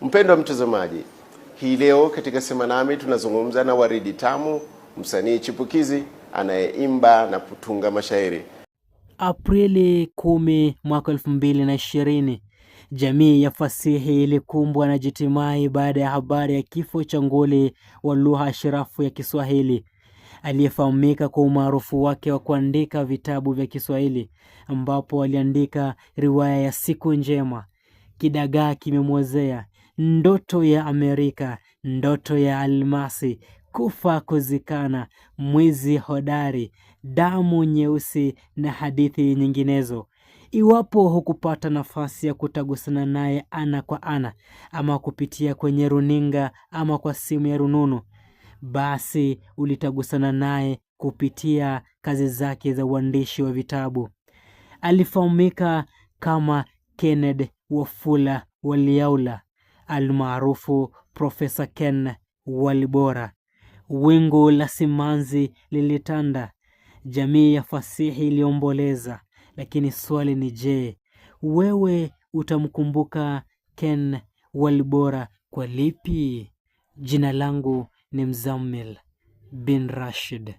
Mpendwa mtazamaji, hii leo katika Sema Nami tunazungumza na Waridi Tamu, msanii chipukizi anayeimba na kutunga mashairi. Aprili 10 mwaka 2020, jamii ya fasihi ilikumbwa na jitimai baada ya habari ya kifo cha nguli wa lugha ashirafu ya Kiswahili aliyefahamika kwa umaarufu wake wa kuandika vitabu vya Kiswahili, ambapo aliandika riwaya ya Siku Njema, Kidagaa Kimemwozea, Ndoto ya Amerika, Ndoto ya Almasi, Kufa Kuzikana, Mwizi Hodari, Damu Nyeusi na hadithi nyinginezo. Iwapo hukupata nafasi ya kutagusana naye ana kwa ana, ama kupitia kwenye runinga ama kwa simu ya rununu, basi ulitagusana naye kupitia kazi zake za uandishi wa vitabu. Alifahamika kama Kenneth Wafula Waliaula, almaarufu Profesa Ken Walibora. Wingu la simanzi lilitanda, jamii ya fasihi iliomboleza. Lakini swali ni je, wewe utamkumbuka Ken Walibora kwa lipi? Jina langu ni Mzammil bin Rashid.